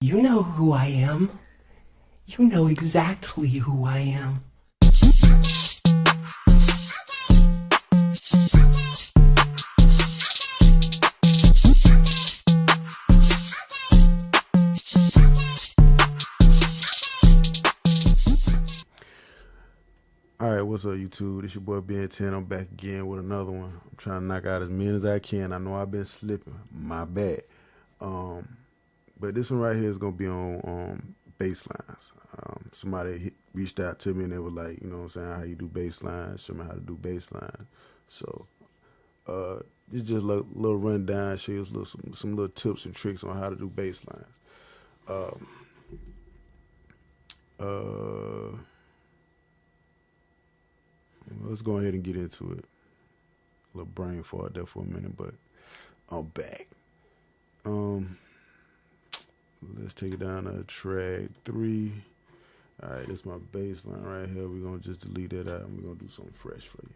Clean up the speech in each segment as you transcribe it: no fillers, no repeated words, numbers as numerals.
You know who I am. You know exactly who I am. Alright, what's up YouTube? This your boy Ben 10. I'm back again with another one. I'm trying to knock out as many as I can. I know I've been slipping. My bad. But this one right here is gonna be on basslines. Somebody reached out to me and they were like, you know what I'm saying, how you do basslines, show me how to do basslines. So this is just a little rundown, show you some little tips and tricks on how to do basslines. Let's go ahead and get into it. A little brain fart there for a minute, but I'm back. Let's take it down to track 3. All right, this is my bass line right here. We're gonna just delete that out and we're gonna do something fresh for you.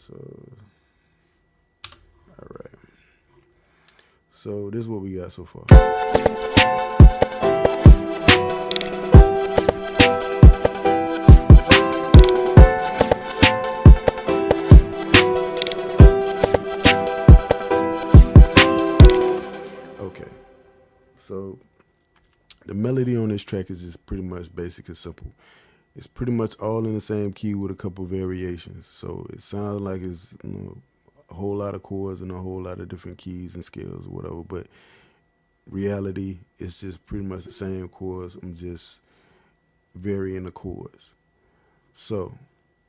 So, all right. So this is what we got so far. Okay, so the melody on this track is just pretty much basic and simple. It's pretty much all in the same key with a couple variations. So it sounds like it's a whole lot of chords and a whole lot of different keys and scales or whatever, but reality it's just pretty much the same chords. I'm just varying the chords. So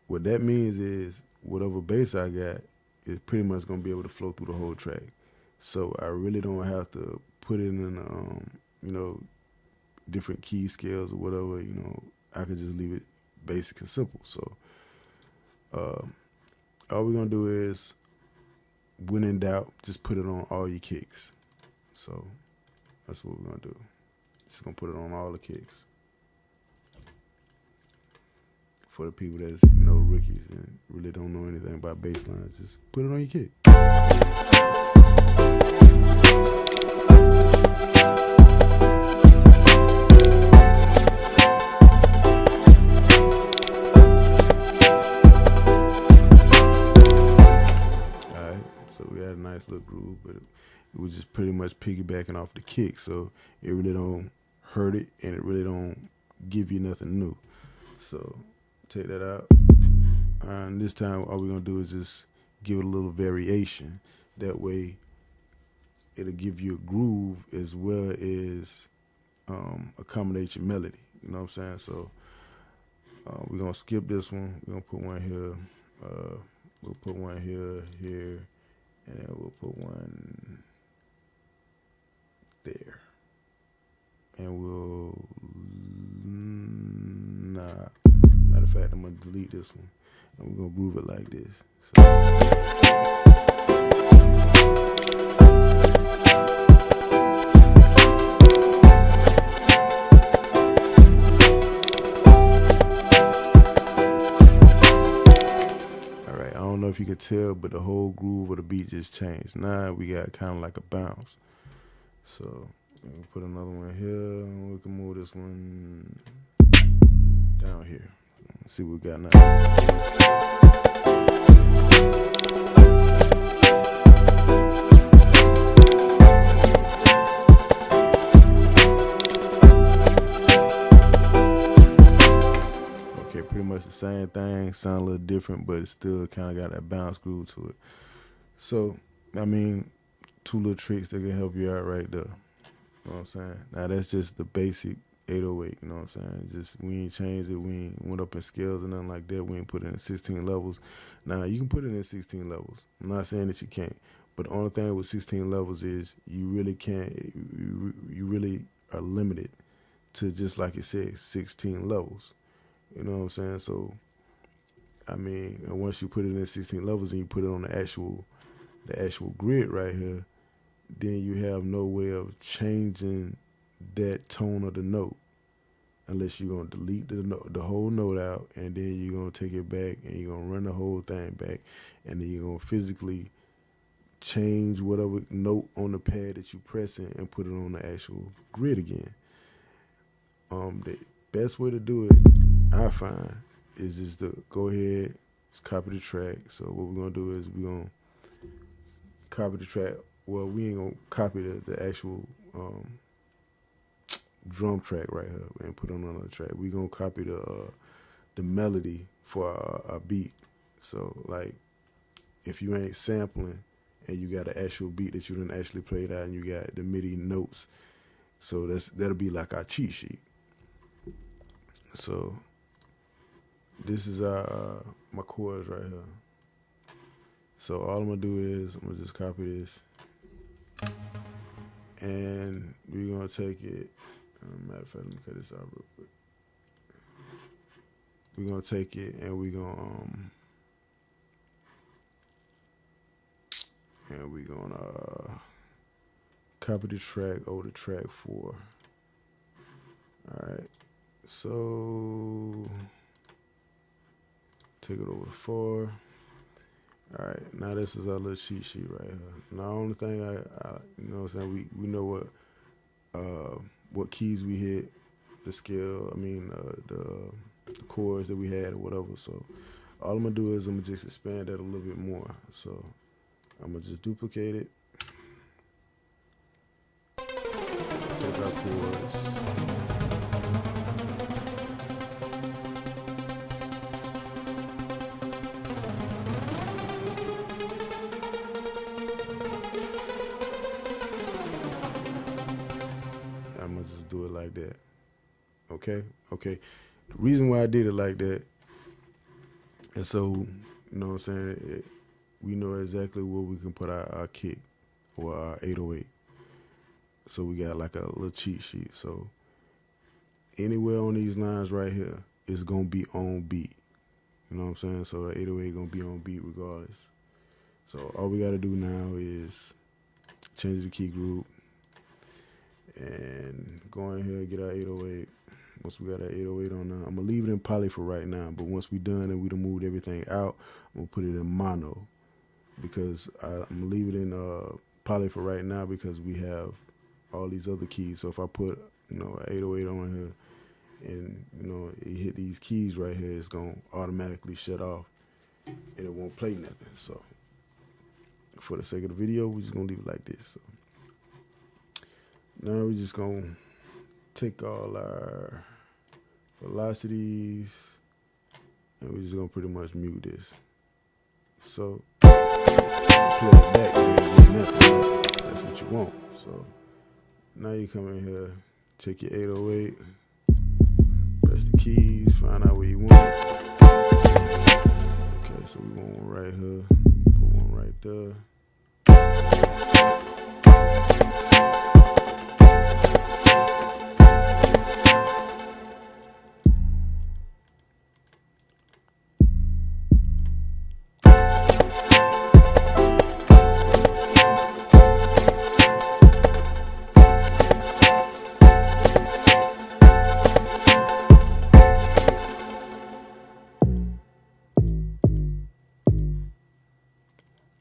what that means is whatever bass I got is pretty much gonna be able to flow through the whole track. So I really don't have to put it in different key scales or whatever, I could just leave it basic and simple. So all we're gonna do is, when in doubt, just put it on all your kicks. So that's what we're gonna do. Just gonna put it on all the kicks. For the people that's rookies and really don't know anything about bass lines, just put it on your kick. So we had a nice little groove, but it was just pretty much piggybacking off the kick, so it really don't hurt it and it really don't give you nothing new. So take that out, and this time all we're gonna do is just give it a little variation. That way it'll give you a groove as well as accommodate your melody, you know what I'm saying? So we're gonna skip this one. We're gonna put one here, we'll put one here, and then we'll put one there. And we'll, matter of fact, I'm gonna delete this one. And we're gonna groove it like this. Alright, I don't know if you can tell, but the whole groove of the beat just changed. Now we got kind of like a bounce. So we'll put another one here, and we can move this one down here. Let's see what we got now. Okay, pretty much the same thing, sound a little different, but it still kind of got that bounce groove to it. So, I mean, 2 little tricks that can help you out right there. You know what I'm saying? Now that's just the basic 808, you know what I'm saying? Just, we ain't changed it, we ain't went up in scales or nothing like that, we ain't put it in 16 levels. Now you can put it in 16 levels. I'm not saying that you can't, but the only thing with 16 levels is you really can't, you really are limited to, just like it says, 16 levels. You know what I'm saying? So, I mean, once you put it in 16 levels and you put it on the actual grid right here, then you have no way of changing that tone of the note unless you're going to delete the whole note out, and then you're going to take it back and you're going to run the whole thing back, and then you're going to physically change whatever note on the pad that you pressing and put it on the actual grid again. The best way to do it, I find, is just to go ahead, just copy the track. So what we're gonna do is we're gonna copy the track. Well, we ain't gonna copy the actual drum track right here and put it on another track. We're gonna copy the melody for our beat. So like, if you ain't sampling and you got an actual beat that you didn't actually play out and you got the MIDI notes, so that'll be like our cheat sheet. So this is my chords right here. So all I'm gonna do is I'm gonna just copy this, and we're gonna take it. Matter of fact, let me cut this out real quick. We're gonna take it and we're gonna copy the track over to track 4. All right. So take it over to 4. All right, now this is our little cheat sheet right here. Now the only thing I you know what I'm saying, we know what keys we hit, the scale, the chords that we had or whatever. So all I'm gonna do is I'm gonna just expand that a little bit more. So I'm gonna just duplicate it. Take our chords. I'm gonna just do it like that. Okay. The reason why I did it like that is so, you know what I'm saying, we know exactly where we can put our kick or our 808. So we got like a little cheat sheet. So anywhere on these lines right here is gonna be on beat. You know what I'm saying? So the 808 gonna be on beat regardless. So all we gotta do now is change the key group and go in here and get our 808. Once we got our 808 on now, I'm gonna leave it in poly for right now. But once we done and we done moved everything out, I'm gonna put it in mono, because I'm gonna leave it in poly for right now because we have all these other keys. So if I put, you know, an 808 on here and, you know, it hit these keys right here, it's gonna automatically shut off and it won't play nothing. So for the sake of the video, we're just gonna leave it like this. So now we're just gonna take all our velocities and we're just gonna pretty much mute this. So play it back, nothing. That's what you want. So now you come in here, take your 808, press the keys, find out where you want it. Okay, so we want one right here, put one right there.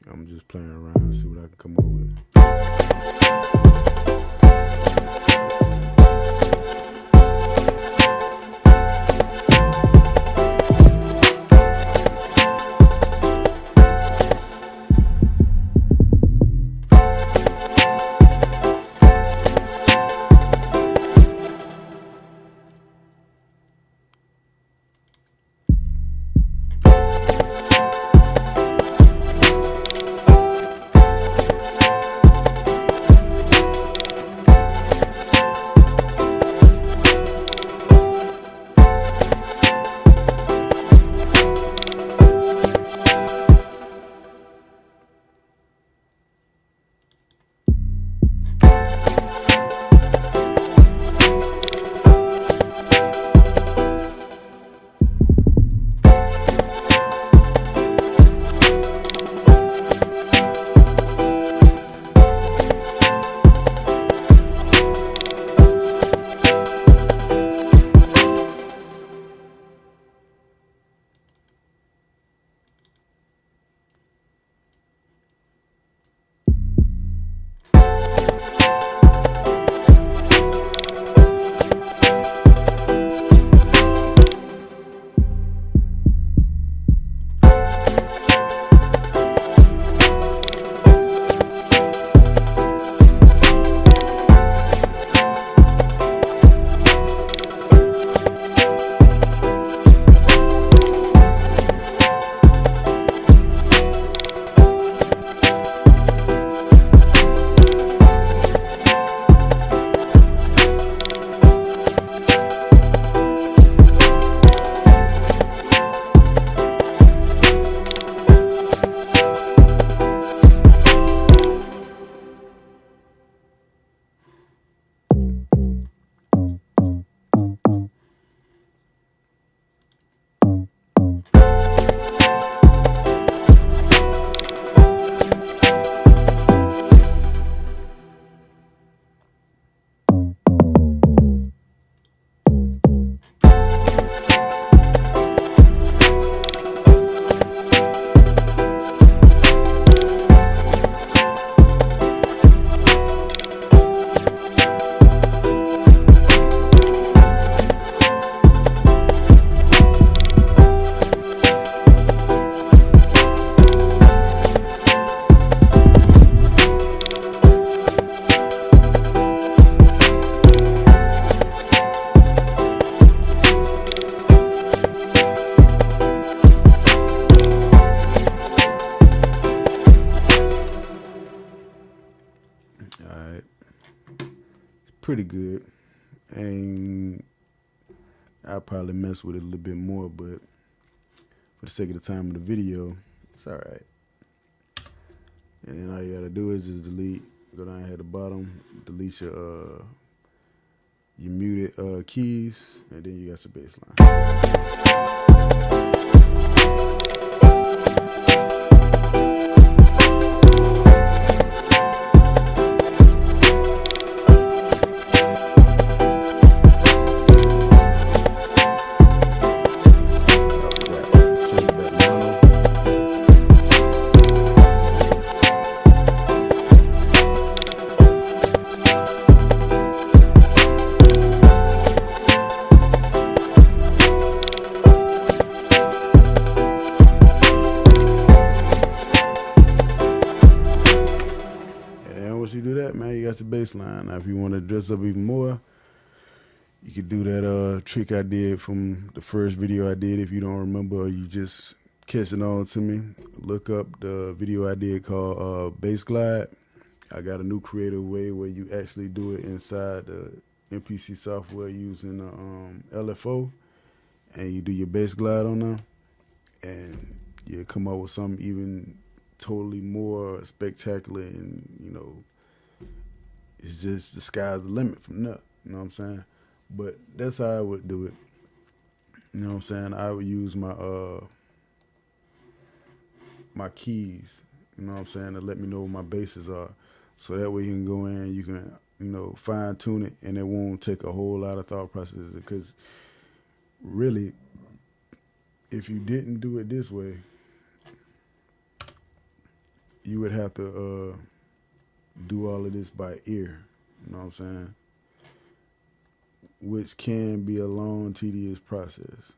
I'm just playing around, see what I can come up with. pretty good. And I'll probably mess with it a little bit more, but for the sake of the time of the video, it's all right. And then all you gotta do is just delete, go down here at the bottom, delete your muted keys, and then you got your bass line. Once you do that, man, you got your bass line. Now, if you want to dress up even more, you could do that trick I did from the first video I did. If you don't remember, or you just catching on to me, look up the video I did called Bass Glide. I got a new creative way where you actually do it inside the MPC software using the LFO, and you do your bass glide on them, and you come up with something even totally more spectacular, and you know, it's just the sky's the limit from there. You know what I'm saying? But that's how I would do it. You know what I'm saying? I would use my my keys, you know what I'm saying, to let me know what my basses are. So that way you can go in, you can, you know, fine tune it, and it won't take a whole lot of thought processes. Because really, if you didn't do it this way, you would have to do all of this by ear, you know what I'm saying? Which can be a long, tedious process.